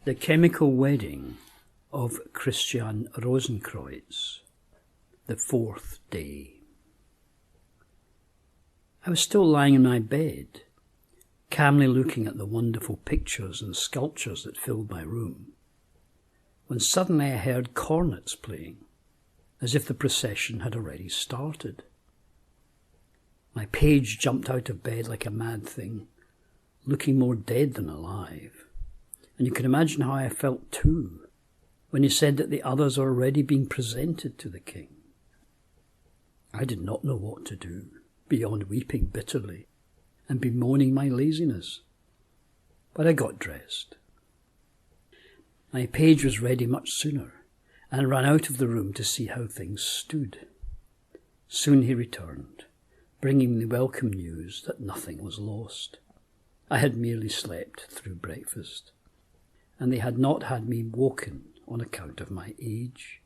The Chymical Wedding of Christian Rosenkreutz, the fourth day. I was still lying in my bed, calmly looking at the wonderful pictures and sculptures that filled my room, when suddenly I heard cornets playing, as if the procession had already started. My page jumped out of bed like a mad thing, looking more dead than alive. And you can imagine how I felt too, when he said that the others are already being presented to the king. I did not know what to do, beyond weeping bitterly and bemoaning my laziness. But I got dressed. My page was ready much sooner, and ran out of the room to see how things stood. Soon he returned, bringing the welcome news that nothing was lost. I had merely slept through breakfast, and they had not had me woken on account of my age.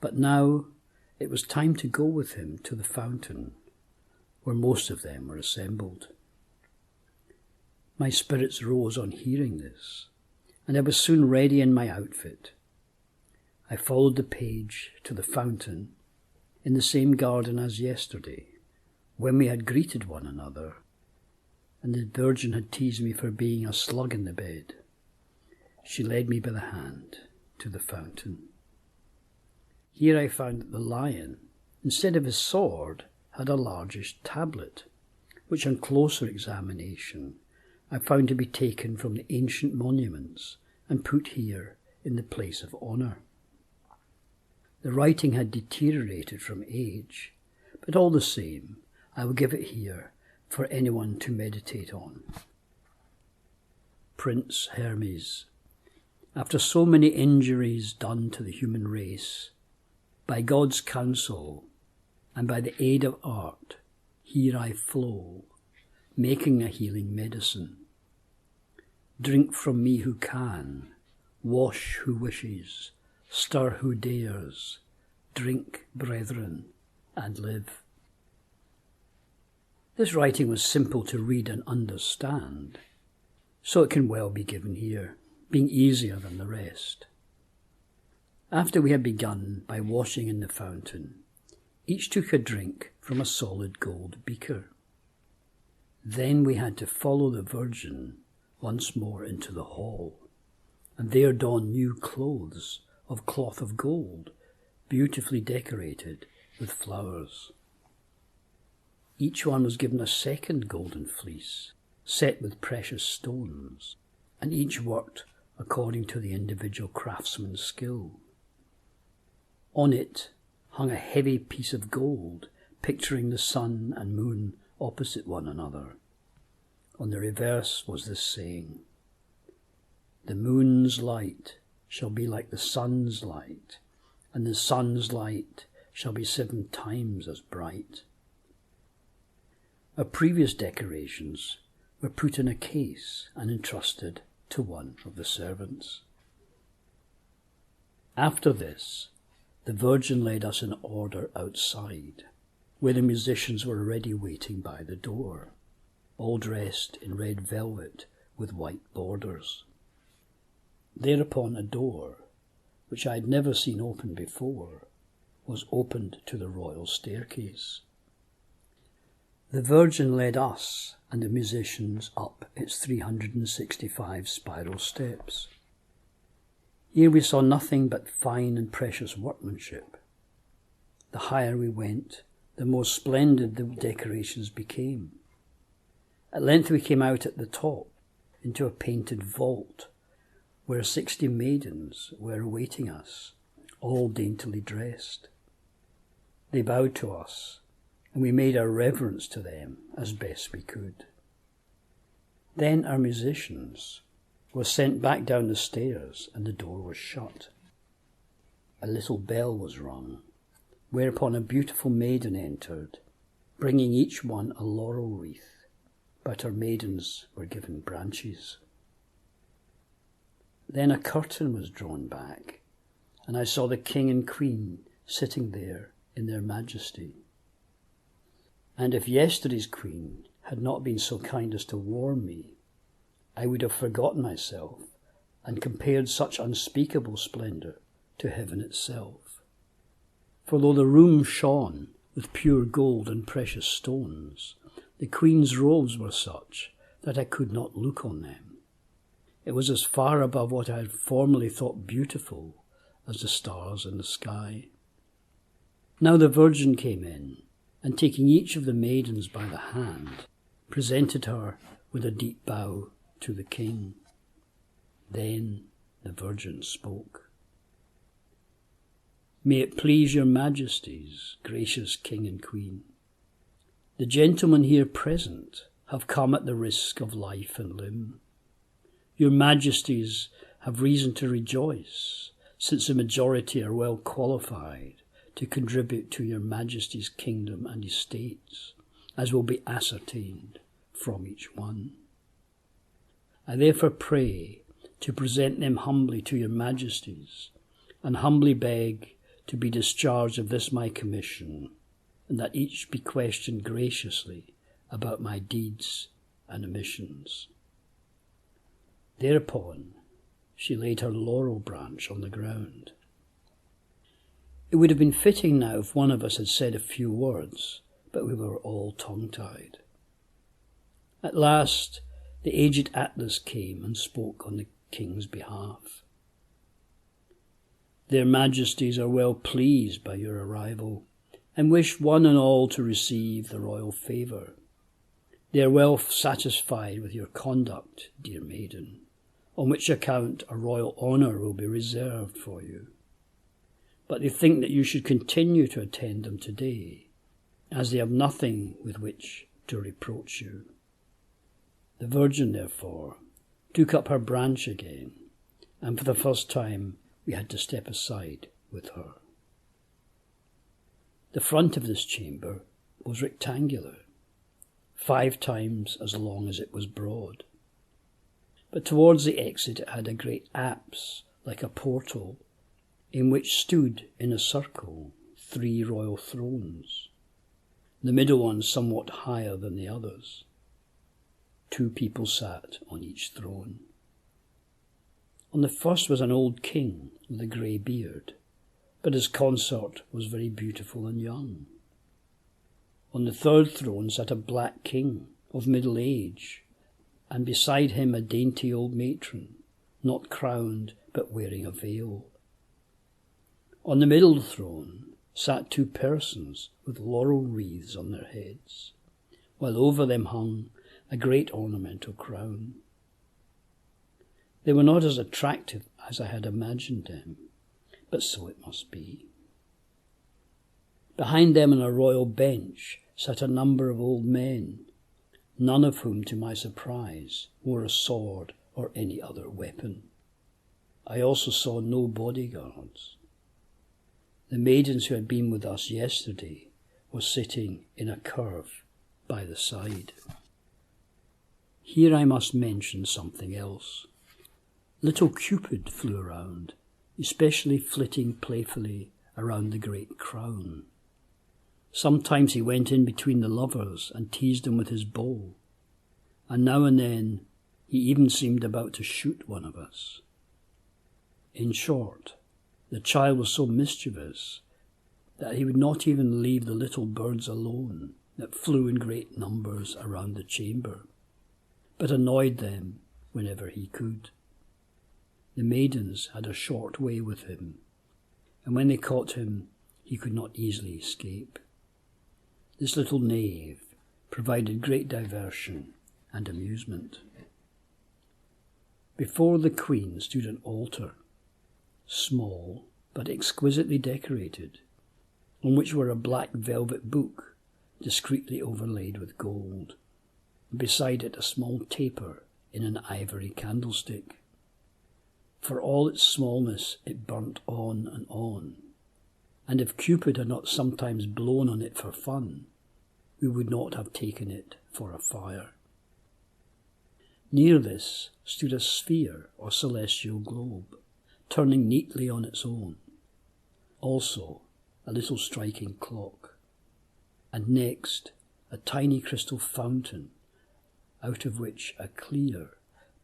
But now it was time to go with him to the fountain, where most of them were assembled. My spirits rose on hearing this, and I was soon ready in my outfit. I followed the page to the fountain in the same garden as yesterday, when we had greeted one another, and the Virgin had teased me for being a slug in the bed. She led me by the hand to the fountain. Here I found that the lion, instead of his sword, had a largish tablet, which on closer examination I found to be taken from the ancient monuments and put here in the place of honour. The writing had deteriorated from age, but all the same I will give it here for anyone to meditate on. Prince Hermes, after so many injuries done to the human race, by God's counsel and by the aid of art, here I flow, making a healing medicine. Drink from me who can, wash who wishes, stir who dares, drink, brethren, and live. This writing was simple to read and understand, so it can well be given here, being easier than the rest. After we had begun by washing in the fountain, each took a drink from a solid gold beaker. Then we had to follow the Virgin once more into the hall, and there don new clothes of cloth of gold, beautifully decorated with flowers. Each one was given a second golden fleece, set with precious stones, and each worked according to the individual craftsman's skill. On it hung a heavy piece of gold, picturing the sun and moon opposite one another. On the reverse was this saying, "The moon's light shall be like the sun's light, and the sun's light shall be 7 times as bright." Our previous decorations were put in a case and entrusted to one of the servants. After this, the Virgin led us in order outside, where the musicians were already waiting by the door, all dressed in red velvet with white borders. Thereupon a door, which I had never seen open before, was opened to the royal staircase. The Virgin led us and the musicians up its 365 spiral steps. Here we saw nothing but fine and precious workmanship. The higher we went, the more splendid the decorations became. At length we came out at the top into a painted vault, where 60 maidens were awaiting us, all daintily dressed. They bowed to us, and we made our reverence to them as best we could. Then our musicians were sent back down the stairs, and the door was shut. A little bell was rung, whereupon a beautiful maiden entered, bringing each one a laurel wreath, but our maidens were given branches. Then a curtain was drawn back, and I saw the king and queen sitting there in their majesty. And if yesterday's queen had not been so kind as to warn me, I would have forgotten myself and compared such unspeakable splendour to heaven itself. For though the room shone with pure gold and precious stones, the Queen's robes were such that I could not look on them. It was as far above what I had formerly thought beautiful as the stars in the sky. Now the Virgin came in, and taking each of the maidens by the hand, presented her with a deep bow to the King. Then the Virgin spoke. May it please your Majesties, gracious King and Queen, the gentlemen here present have come at the risk of life and limb. Your Majesties have reason to rejoice, since the majority are well qualified to contribute to your Majesty's kingdom and estates, as will be ascertained from each one. I therefore pray to present them humbly to your Majesties, and humbly beg to be discharged of this my commission, and that each be questioned graciously about my deeds and omissions. Thereupon she laid her laurel branch on the ground. It would have been fitting now if one of us had said a few words, but we were all tongue-tied. At last the aged Atlas came and spoke on the King's behalf. Their Majesties are well pleased by your arrival, and wish one and all to receive the royal favour. They are well satisfied with your conduct, dear maiden, on which account a royal honour will be reserved for you. But they think that you should continue to attend them today, as they have nothing with which to reproach you. The Virgin, therefore, took up her branch again, and for the first time we had to step aside with her. The front of this chamber was rectangular, 5 times as long as it was broad. But towards the exit it had a great apse, like a portal, in which stood in a circle 3 royal thrones, the middle one somewhat higher than the others. 2 people sat on each throne. On the first was an old king with a grey beard, but his consort was very beautiful and young. On the 3rd throne sat a black king of middle age, and beside him a dainty old matron, not crowned but wearing a veil. On the middle throne sat 2 persons with laurel wreaths on their heads, while over them hung a great ornamental crown. They were not as attractive as I had imagined them, but so it must be. Behind them on a royal bench sat a number of old men, none of whom, to my surprise, wore a sword or any other weapon. I also saw no bodyguards. The maidens who had been with us yesterday were sitting in a curve by the side. Here I must mention something else. Little Cupid flew around, especially flitting playfully around the great crown. Sometimes he went in between the lovers and teased them with his bow, and now and then he even seemed about to shoot one of us. In short, the child was so mischievous that he would not even leave the little birds alone that flew in great numbers around the chamber, but annoyed them whenever he could. The maidens had a short way with him, and when they caught him, he could not easily escape. This little knave provided great diversion and amusement. Before the Queen stood an altar, small but exquisitely decorated, on which were a black velvet book discreetly overlaid with gold, and beside it a small taper in an ivory candlestick. For all its smallness it burnt on, and if Cupid had not sometimes blown on it for fun, we would not have taken it for a fire. Near this stood a sphere or celestial globe, turning neatly on its own, also a little striking clock, and next a tiny crystal fountain, out of which a clear,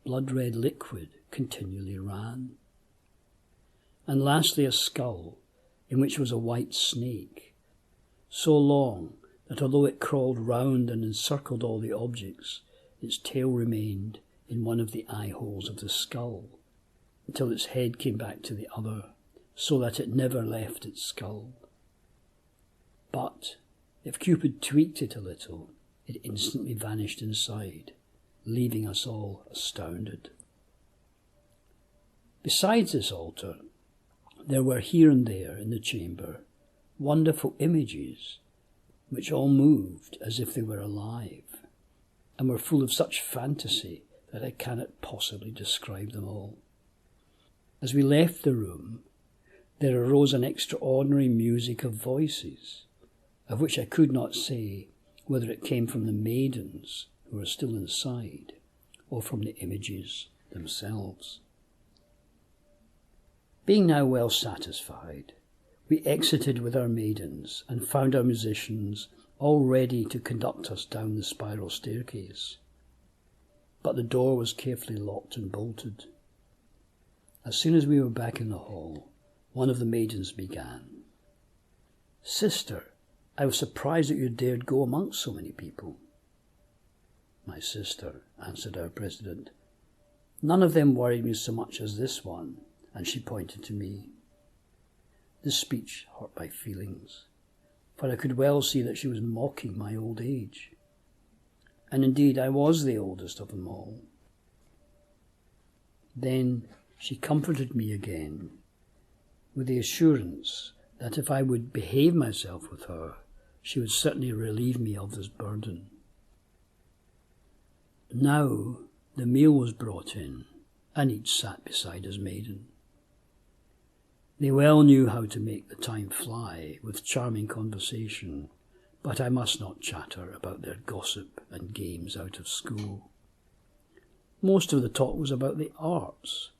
blood-red liquid continually ran. And lastly a skull, in which was a white snake, so long that although it crawled round and encircled all the objects, its tail remained in one of the eye holes of the skull, until its head came back to the other, so that it never left its skull. But if Cupid tweaked it a little, it instantly vanished inside, leaving us all astounded. Besides this altar, there were here and there in the chamber wonderful images, which all moved as if they were alive, and were full of such fantasy that I cannot possibly describe them all. As we left the room, there arose an extraordinary music of voices, of which I could not say whether it came from the maidens who were still inside, or from the images themselves. Being now well satisfied, we exited with our maidens and found our musicians all ready to conduct us down the spiral staircase. But the door was carefully locked and bolted. As soon as we were back in the hall, one of the maidens began. "Sister, I was surprised that you dared go amongst so many people." "My sister," answered our president, "none of them worried me so much as this one," and she pointed to me. This speech hurt my feelings, for I could well see that she was mocking my old age. And indeed I was the oldest of them all. Then she comforted me again, with the assurance that if I would behave myself with her, she would certainly relieve me of this burden. Now the meal was brought in, and each sat beside his maiden. They well knew how to make the time fly with charming conversation, but I must not chatter about their gossip and games out of school. Most of the talk was about the arts,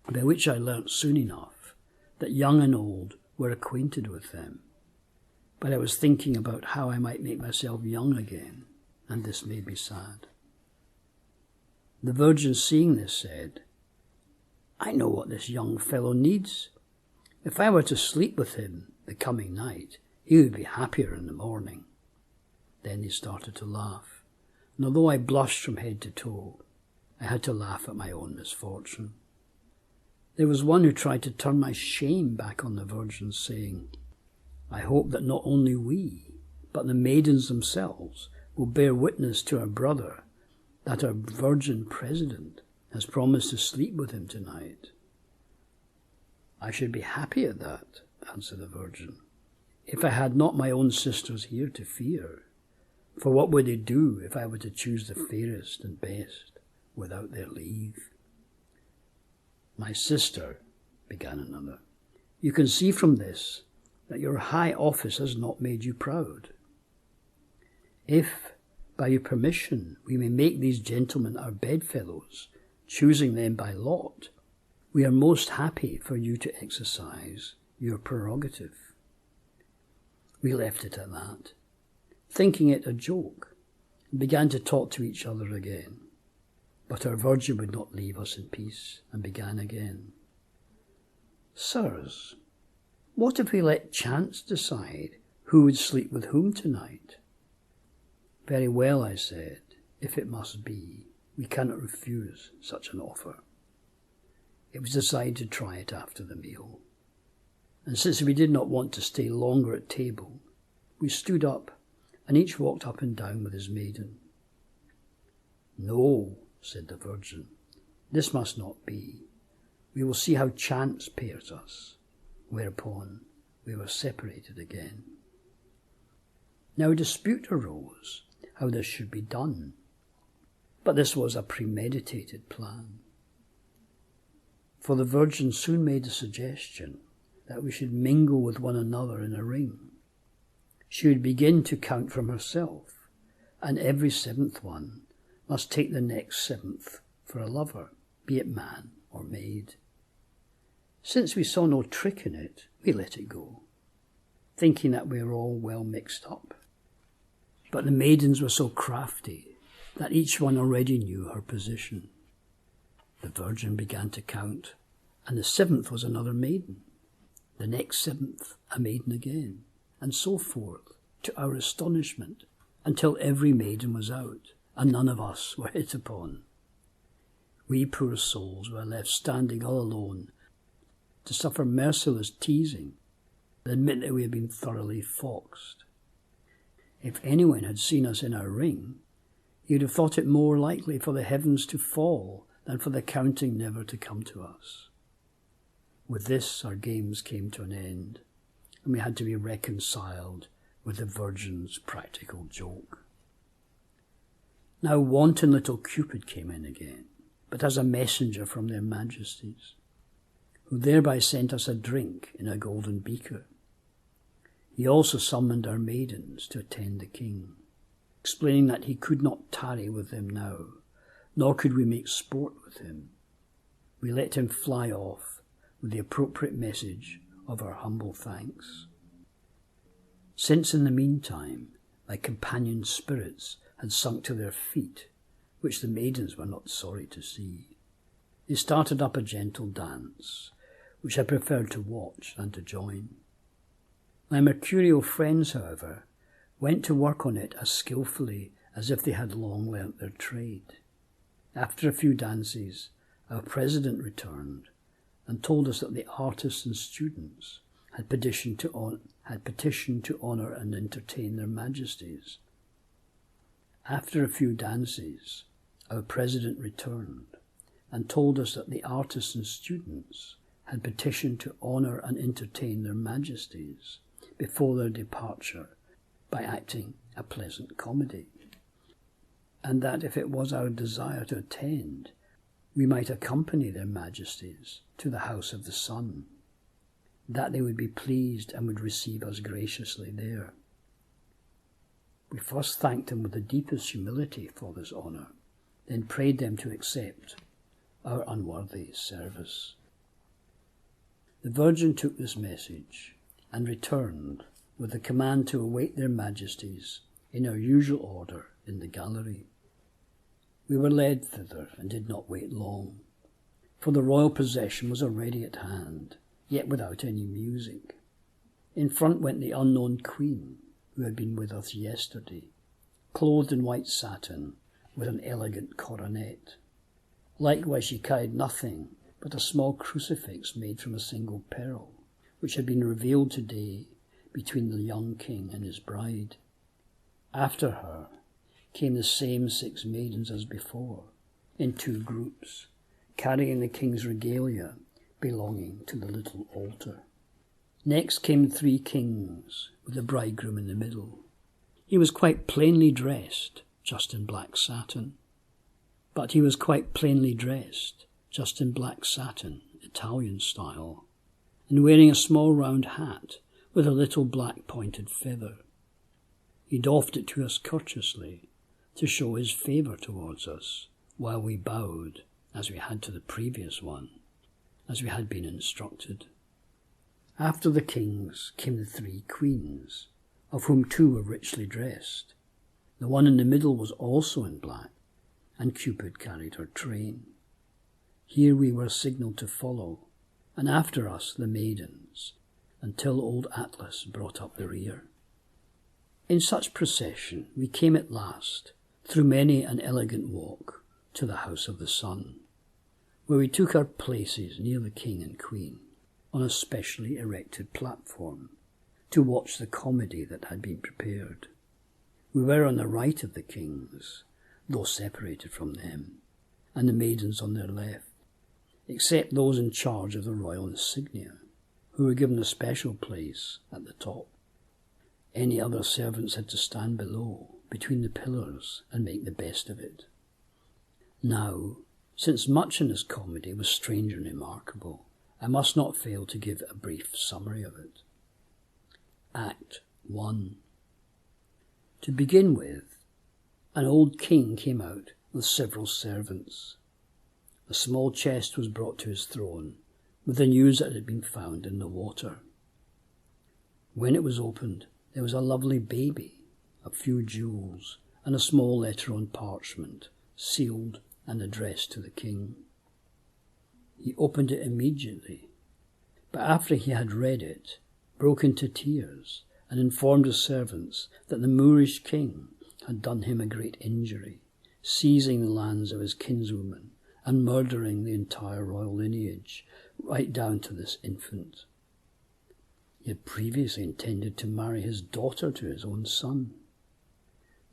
by which I learnt soon enough that young and old were acquainted with them. But I was thinking about how I might make myself young again, and this made me sad. The Virgin, seeing this, said, "I know what this young fellow needs. If I were to sleep with him the coming night, he would be happier in the morning." Then they started to laugh, and although I blushed from head to toe, I had to laugh at my own misfortune. There was one who tried to turn my shame back on the Virgin, saying, "I hope that not only we, but the maidens themselves will bear witness to our brother that our Virgin President has promised to sleep with him tonight." "I should be happy at that," answered the Virgin, "if I had not my own sisters here to fear. For what would they do if I were to choose the fairest and best without their leave?" "My sister," began another, "you can see from this that your high office has not made you proud. If, by your permission, we may make these gentlemen our bedfellows, choosing them by lot, we are most happy for you to exercise your prerogative." We left it at that, thinking it a joke, and began to talk to each other again. But our Virgin would not leave us in peace, and began again. "Sirs, what if we let chance decide who would sleep with whom tonight?" "Very well," I said, "if it must be, we cannot refuse such an offer." It was decided to try it after the meal, and since we did not want to stay longer at table, we stood up, and each walked up and down with his maiden. "No," said the Virgin, "this must not be. We will see how chance pairs us," whereupon we were separated again. Now a dispute arose how this should be done, but this was a premeditated plan. For the Virgin soon made the suggestion that we should mingle with one another in a ring. She would begin to count from herself, and every seventh one must take the next seventh for a lover, be it man or maid. Since we saw no trick in it, we let it go, thinking that we were all well mixed up. But the maidens were so crafty that each one already knew her position. The Virgin began to count, and the 7th was another maiden. The next 7th, a maiden again, and so forth, to our astonishment, until every maiden was out, and none of us were hit upon. We poor souls were left standing all alone to suffer merciless teasing, and admit that we had been thoroughly foxed. If anyone had seen us in our ring, he would have thought it more likely for the heavens to fall than for the counting never to come to us. With this, our games came to an end, and we had to be reconciled with the Virgin's practical joke. Now wanton little Cupid came in again, but as a messenger from their majesties, who thereby sent us a drink in a golden beaker. He also summoned our maidens to attend the king, explaining that he could not tarry with them now, nor could we make sport with him. We let him fly off with the appropriate message of our humble thanks. Since in the meantime my companion spirits had sunk to their feet, which the maidens were not sorry to see, they started up a gentle dance, which I preferred to watch than to join. My mercurial friends, however, went to work on it as skillfully as if they had long learnt their trade. After a few dances, our president returned and told us that the artists and students had petitioned to honour and entertain their majesties. After a few dances, our president returned and told us that the artists and students had petitioned to honour and entertain their majesties before their departure by acting a pleasant comedy, and that if it was our desire to attend, we might accompany their majesties to the house of the sun, that they would be pleased and would receive us graciously there. We first thanked them with the deepest humility for this honour, then prayed them to accept our unworthy service. The Virgin took this message and returned with the command to await their majesties in our usual order in the gallery. We were led thither and did not wait long, for the royal procession was already at hand, yet without any music. In front went the unknown queen, who had been with us yesterday, clothed in white satin with an elegant coronet. Likewise she carried nothing but a small crucifix made from a single pearl, which had been revealed today between the young king and his bride. After her came the same 6 maidens as before, in 2 groups, carrying the king's regalia belonging to the little altar. Next came 3 kings, with the bridegroom in the middle. He was quite plainly dressed, just in black satin. But he was quite plainly dressed, just in black satin, Italian style, and wearing a small round hat with a little black pointed feather. He doffed it to us courteously to show his favour towards us, while we bowed, as we had to the previous one, as we had been instructed. After the kings came the 3 queens, of whom 2 were richly dressed. The one in the middle was also in black, and Cupid carried her train. Here we were signalled to follow, and after us the maidens, until old Atlas brought up the rear. In such procession we came at last, through many an elegant walk, to the house of the sun, where we took our places near the king and queen, on a specially erected platform, to watch the comedy that had been prepared. We were on the right of the kings, though separated from them, and the maidens on their left, except those in charge of the royal insignia, who were given a special place at the top. Any other servants had to stand below, between the pillars, and make the best of it. Now, since much in this comedy was strange and remarkable, I must not fail to give a brief summary of it. Act 1. To begin with, an old king came out with several servants. A small chest was brought to his throne, with the news that it had been found in the water. When it was opened, there was a lovely baby, a few jewels, and a small letter on parchment, sealed and addressed to the king. He opened it immediately, but after he had read it, broke into tears and informed his servants that the Moorish king had done him a great injury, seizing the lands of his kinswoman and murdering the entire royal lineage, right down to this infant. He had previously intended to marry his daughter to his own son.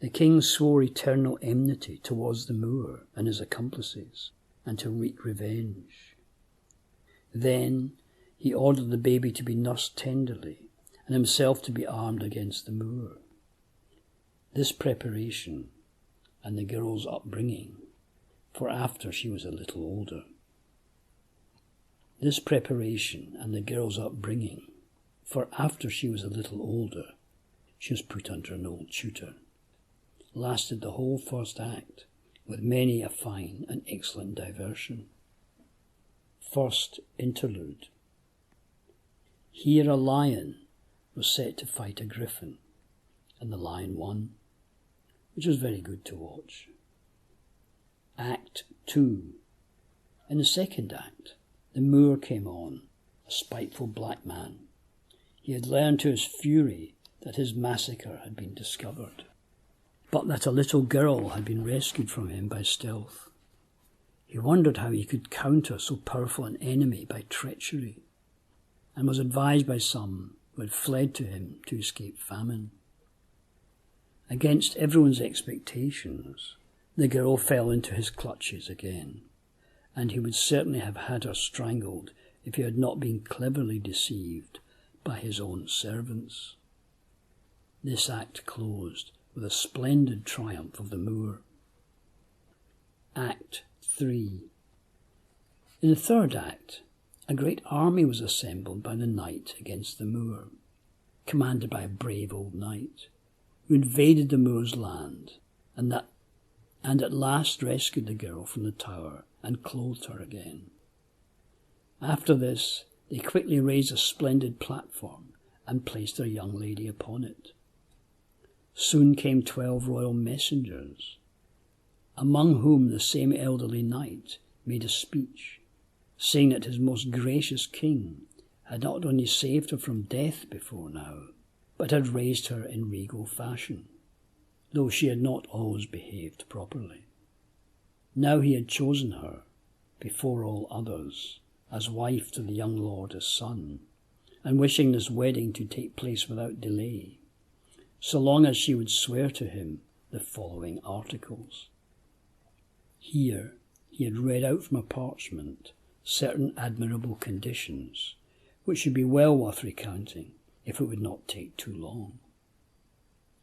The king swore eternal enmity towards the Moor and his accomplices, and to wreak revenge. Then he ordered the baby to be nursed tenderly, and himself to be armed against the Moor. This preparation, and the girl's upbringing, for after she was a little older. This preparation and the girl's upbringing, for after she was a little older, she was put under an old tutor, lasted the whole first act, with many a fine and excellent diversion. First Interlude. Here a lion was set to fight a griffin, and the lion won, which was very good to watch. Act 2. In the second act, the Moor came on, a spiteful black man. He had learned to his fury that his massacre had been discovered, but that a little girl had been rescued from him by stealth. He wondered how he could counter so powerful an enemy by treachery, and was advised by some who had fled to him to escape famine. Against everyone's expectations, the girl fell into his clutches again, and he would certainly have had her strangled if he had not been cleverly deceived by his own servants. This act closed with a splendid triumph of the Moor. Act 3. In the third act, a great army was assembled by the knight against the Moor, commanded by a brave old knight, who invaded the Moor's land, and at last rescued the girl from the tower and clothed her again. After this, they quickly raised a splendid platform and placed their young lady upon it. Soon came 12 royal messengers, among whom the same elderly knight made a speech, saying that his most gracious king had not only saved her from death before now, but had raised her in regal fashion, though she had not always behaved properly. Now he had chosen her, before all others, as wife to the young lord his son, and wishing this wedding to take place without delay, so long as she would swear to him the following articles. Here he had read out from a parchment certain admirable conditions, which should be well worth recounting if it would not take too long.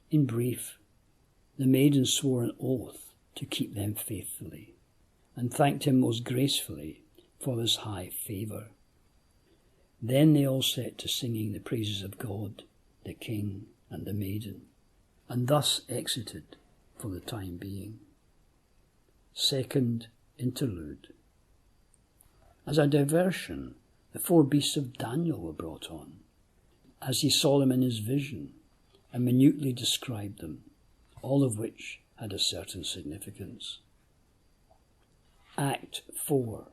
In brief, the maiden swore an oath to keep them faithfully, and thanked him most gracefully for this high favour. Then they all set to singing the praises of God, the king, and the maiden, and thus exited for the time being. Second Interlude. As a diversion, the 4 beasts of Daniel were brought on, as he saw them in his vision, and minutely described them, all of which had a certain significance. Act 4.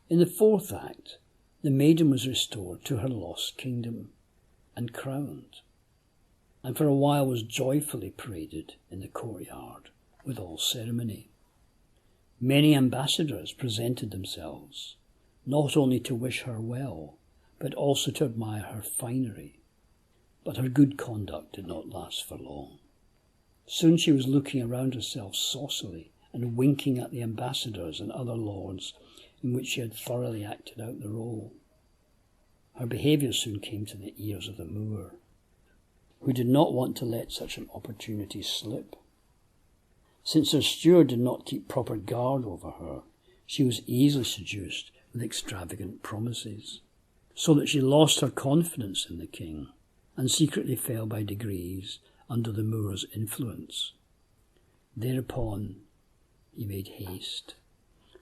In the fourth act, the maiden was restored to her lost kingdom and crowned, and for a while was joyfully paraded in the courtyard with all ceremony. Many ambassadors presented themselves, not only to wish her well, but also to admire her finery. But her good conduct did not last for long. Soon she was looking around herself saucily and winking at the ambassadors and other lords in which she had thoroughly acted out the role. Her behaviour soon came to the ears of the Moor, who did not want to let such an opportunity slip. Since her steward did not keep proper guard over her, she was easily seduced with extravagant promises, so that she lost her confidence in the king, and secretly fell by degrees under the Moor's influence. Thereupon he made haste,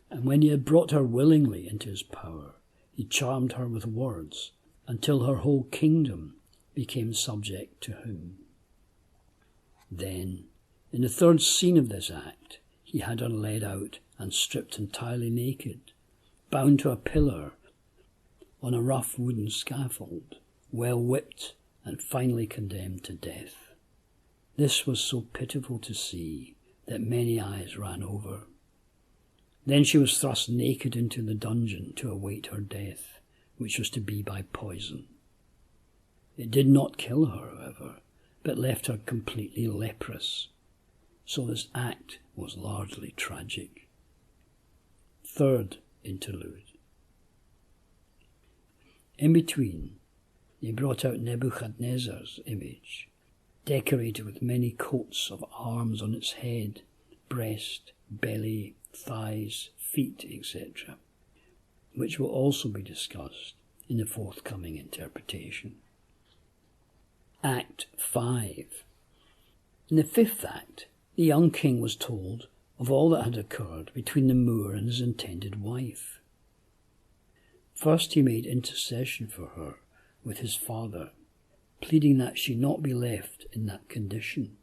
and when he had brought her willingly into his power, he charmed her with words until her whole kingdom became subject to him. Then, in the third scene of this act, he had her led out and stripped entirely naked, bound to a pillar on a rough wooden scaffold, well whipped and finally condemned to death. This was so pitiful to see that many eyes ran over. Then she was thrust naked into the dungeon to await her death, which was to be by poison. It did not kill her, however, but left her completely leprous. So this act was largely tragic. Third interlude. In between, they brought out Nebuchadnezzar's image, decorated with many coats of arms on its head, breast, belly, thighs, feet, etc., which will also be discussed in the forthcoming interpretation. Act 5. In the fifth act, the young king was told of all that had occurred between the Moor and his intended wife. First he made intercession for her with his father, pleading that she not be left in that condition.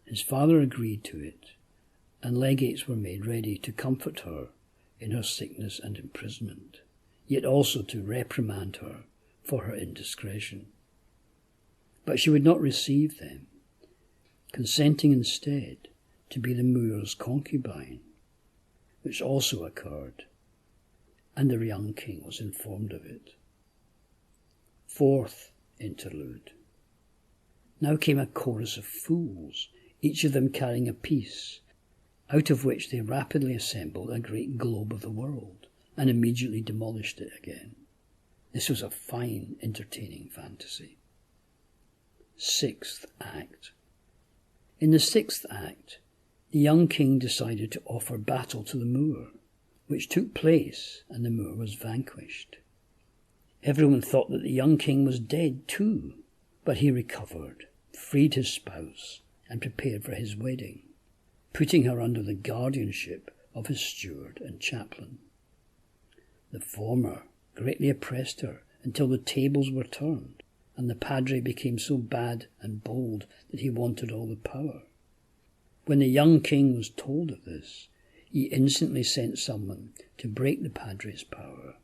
His father agreed to it, and legates were made ready to comfort her in her sickness and imprisonment, yet also to reprimand her for her indiscretion. But she would not receive them, consenting instead to be the Moor's concubine, which also occurred, and the young king was informed of it. Fourth interlude. Now came a chorus of fools, each of them carrying a piece, out of which they rapidly assembled a great globe of the world, and immediately demolished it again. This was a fine, entertaining fantasy. Sixth act. In the sixth act, the young king decided to offer battle to the Moor, which took place, and the Moor was vanquished. Everyone thought that the young king was dead too, but he recovered, freed his spouse, and prepared for his wedding, putting her under the guardianship of his steward and chaplain. The former greatly oppressed her until the tables were turned, and the padre became so bad and bold that he wanted all the power. When the young king was told of this, he instantly sent someone to break the padre's power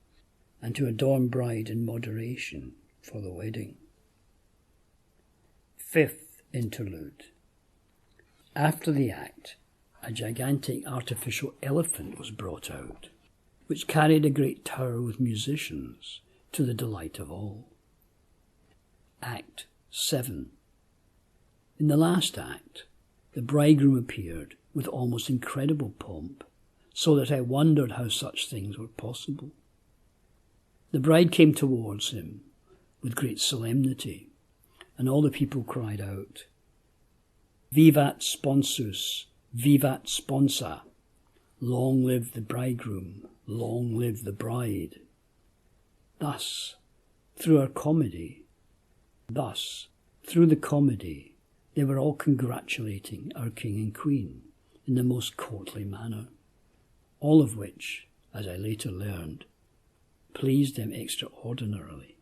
and to adorn bride in moderation for the wedding. Fifth interlude. After the act, a gigantic artificial elephant was brought out, which carried a great tower with musicians, to the delight of all. Act 7. In the last act, the bridegroom appeared with almost incredible pomp, so that I wondered how such things were possible. The bride came towards him with great solemnity, and all the people cried out, "Vivat sponsus, vivat sponsa, long live the bridegroom, long live the bride." Thus, through the comedy, they were all congratulating our king and queen in the most courtly manner, all of which, as I later learned, pleased them extraordinarily.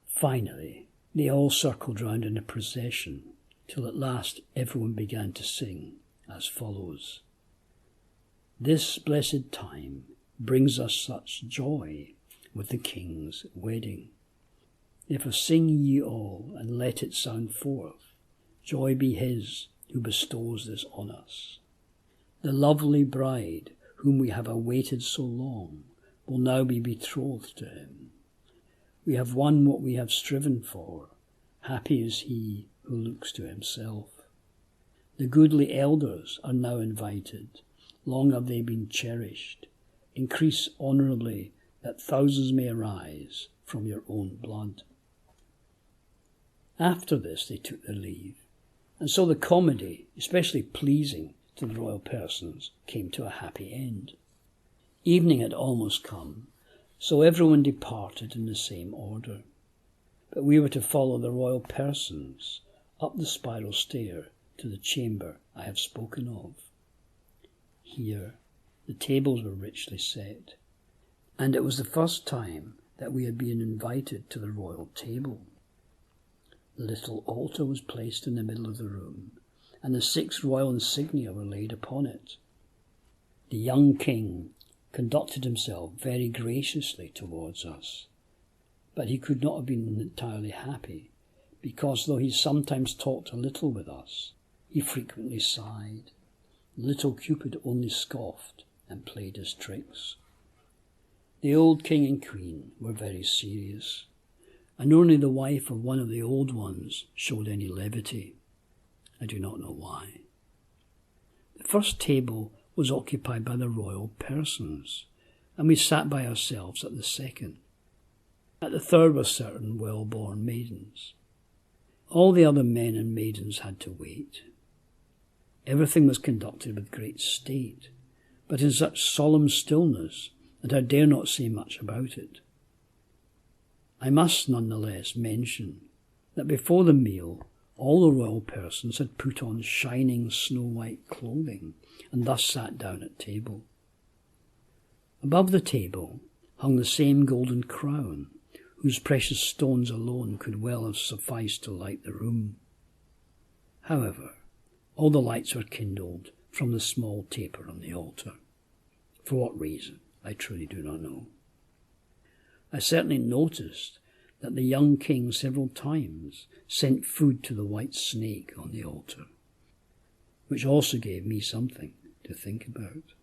Finally, they all circled round in a procession, till at last everyone began to sing as follows: "This blessed time brings us such joy with the king's wedding. Therefore sing ye all, and let it sound forth. Joy be his who bestows this on us. The lovely bride, whom we have awaited so long, will now be betrothed to him. We have won what we have striven for. Happy is he who looks to himself. The goodly elders are now invited. Long have they been cherished. Increase honourably, that thousands may arise from your own blood." After this they took their leave, and so the comedy, especially pleasing to the royal persons, came to a happy end. Evening had almost come, so everyone departed in the same order. But we were to follow the royal persons up the spiral stair to the chamber I have spoken of. Here the tables were richly set, and it was the first time that we had been invited to the royal table. The little altar was placed in the middle of the room, and the 6 royal insignia were laid upon it. The young king conducted himself very graciously towards us, but he could not have been entirely happy, because though he sometimes talked a little with us, he frequently sighed. Little Cupid only scoffed and played his tricks. The old king and queen were very serious, and only the wife of one of the old ones showed any levity. I do not know why. The first table was occupied by the royal persons, and we sat by ourselves at the second. At the third were certain well-born maidens. All the other men and maidens had to wait. Everything was conducted with great state, but in such solemn stillness that I dare not say much about it. I must nonetheless mention that before the meal all the royal persons had put on shining snow-white clothing and thus sat down at table. Above the table hung the same golden crown, whose precious stones alone could well have sufficed to light the room. However, all the lights were kindled from the small taper on the altar. For what reason, I truly do not know. I certainly noticed that the young king several times sent food to the white snake on the altar, which also gave me something to think about.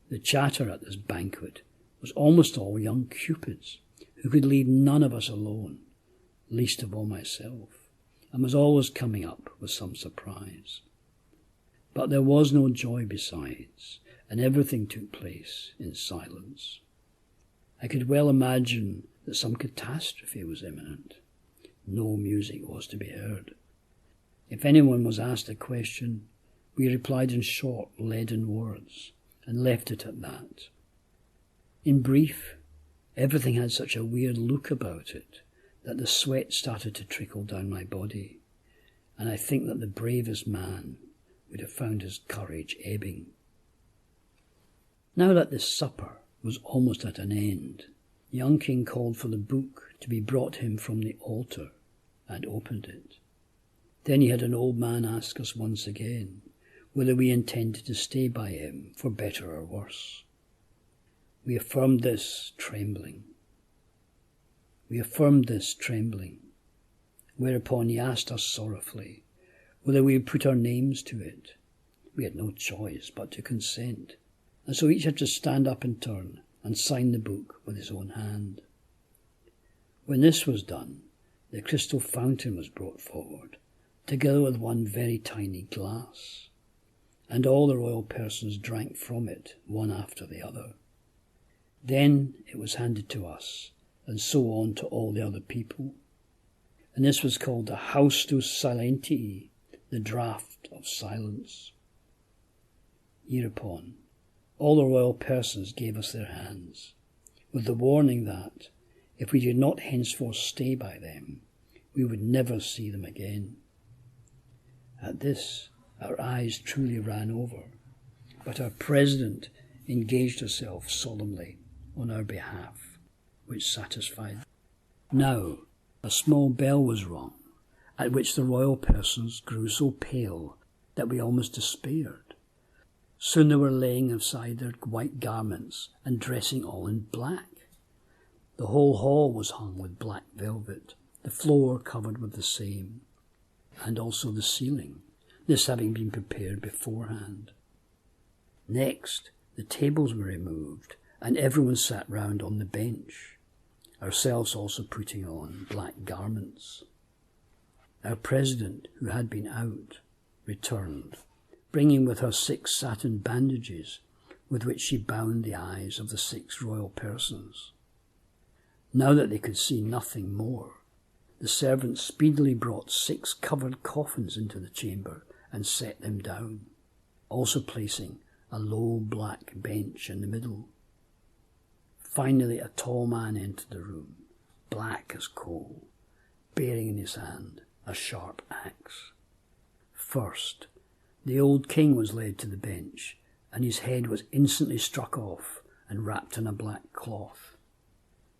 The chatter at this banquet was almost all young cupids, who could leave none of us alone, least of all myself, and was always coming up with some surprise. But there was no joy besides, and everything took place in silence. I could well imagine that some catastrophe was imminent. No music was to be heard. If anyone was asked a question, we replied in short, leaden words, and left it at that. In brief, everything had such a weird look about it that the sweat started to trickle down my body, and I think that the bravest man would have found his courage ebbing. Now that the supper was almost at an end, the young king called for the book to be brought him from the altar, and opened it. Then he had an old man ask us once again whether we intended to stay by him for better or worse. We affirmed this trembling. Whereupon he asked us sorrowfully whether we would put our names to it. We had no choice but to consent, and so each had to stand up in turn and sign the book with his own hand. When this was done, the crystal fountain was brought forward, together with one very tiny glass, and all the royal persons drank from it, one after the other. Then it was handed to us, and so on to all the other people, and this was called the Haustus Silentii, the draught of silence. Hereupon, all the royal persons gave us their hands, with the warning that, if we did not henceforth stay by them, we would never see them again. At this, our eyes truly ran over, but our president engaged herself solemnly on our behalf, which satisfied. Now, a small bell was rung, at which the royal persons grew so pale that we almost despaired. Soon they were laying aside their white garments and dressing all in black. The whole hall was hung with black velvet, the floor covered with the same, and also the ceiling, this having been prepared beforehand. Next, the tables were removed, and everyone sat round on the bench, ourselves also putting on black garments. Our president, who had been out, returned, bringing with her 6 satin bandages with which she bound the eyes of the 6 royal persons. Now that they could see nothing more, the servants speedily brought 6 covered coffins into the chamber and set them down, also placing a low black bench in the middle. Finally, a tall man entered the room, black as coal, bearing in his hand a sharp axe. First, the old king was led to the bench, and his head was instantly struck off and wrapped in a black cloth.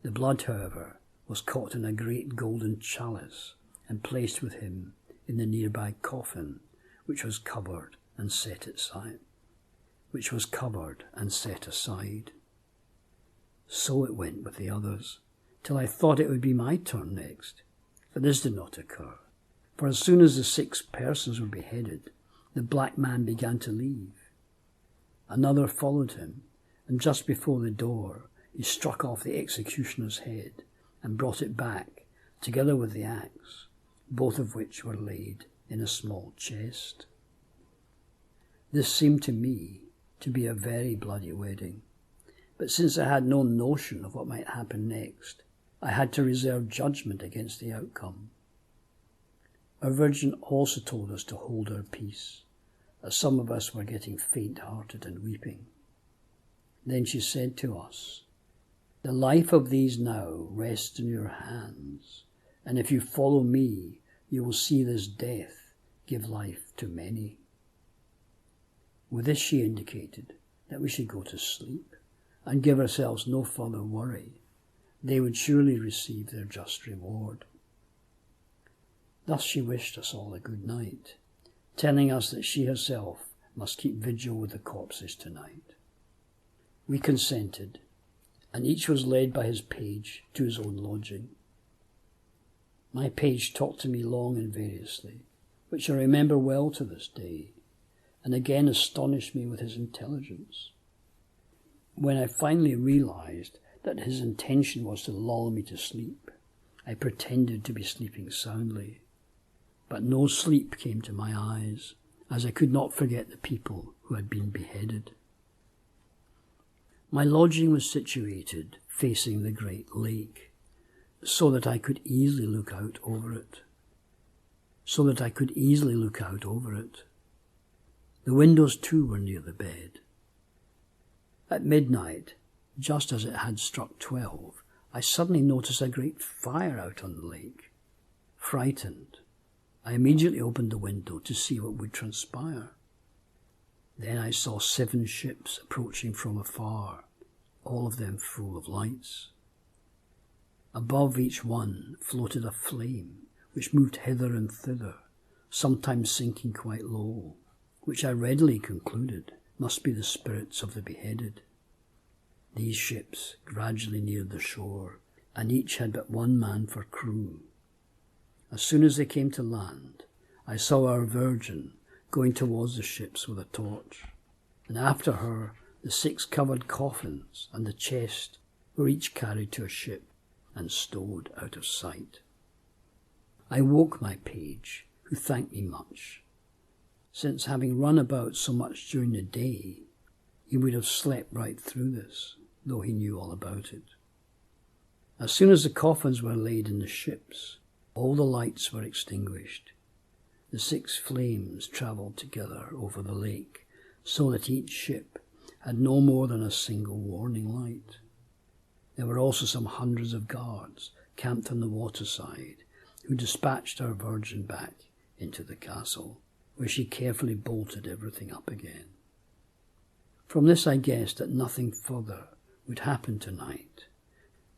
The blood, however, was caught in a great golden chalice and placed with him in the nearby coffin, which was covered and set aside. So it went with the others, till I thought it would be my turn next. But this did not occur, for as soon as the 6 persons were beheaded, the black man began to leave. Another followed him, and just before the door he struck off the executioner's head and brought it back, together with the axe, both of which were laid in a small chest. This seemed to me to be a very bloody wedding, but since I had no notion of what might happen next, I had to reserve judgment against the outcome. Our Virgin also told us to hold our peace, as some of us were getting faint-hearted and weeping. Then she said to us, "The life of these now rests in your hands, and if you follow me, you will see this death give life to many." With this she indicated that we should go to sleep and give ourselves no further worry. They would surely receive their just reward. Thus she wished us all a good night, telling us that she herself must keep vigil with the corpses tonight. We consented, and each was led by his page to his own lodging. My page talked to me long and variously, which I remember well to this day, and again astonished me with his intelligence. When I finally realized that his intention was to lull me to sleep, I pretended to be sleeping soundly, but no sleep came to my eyes, as I could not forget the people who had been beheaded. My lodging was situated facing the great lake, so that I could easily look out over it. The windows too were near the bed. At midnight, just as it had struck 12, I suddenly noticed a great fire out on the lake. Frightened, I immediately opened the window to see what would transpire. Then I saw 7 ships approaching from afar, all of them full of lights. Above each one floated a flame, which moved hither and thither, sometimes sinking quite low, which I readily concluded must be the spirits of the beheaded. These ships gradually neared the shore, and each had but 1 man for crew. As soon as they came to land, I saw our Virgin going towards the ships with a torch, and after her the 6 covered coffins and the chest were each carried to a ship and stowed out of sight. I woke my page, who thanked me much, since having run about so much during the day, he would have slept right through this, though he knew all about it. As soon as the coffins were laid in the ships, all the lights were extinguished. The 6 flames travelled together over the lake, so that each ship had no more than a single warning light. There were also some hundreds of guards camped on the waterside, who dispatched our Virgin back into the castle, where she carefully bolted everything up again. From this I guessed that nothing further would happen tonight,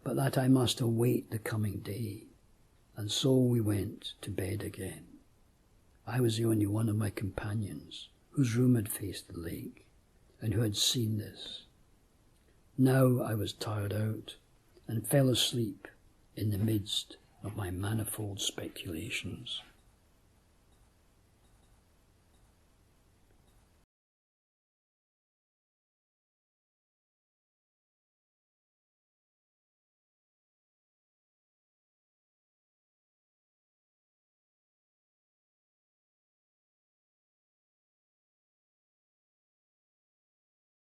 but that I must await the coming day, and so we went to bed again. I was the only one of my companions whose room had faced the lake, and who had seen this. Now I was tired out, and fell asleep in the midst of my manifold speculations.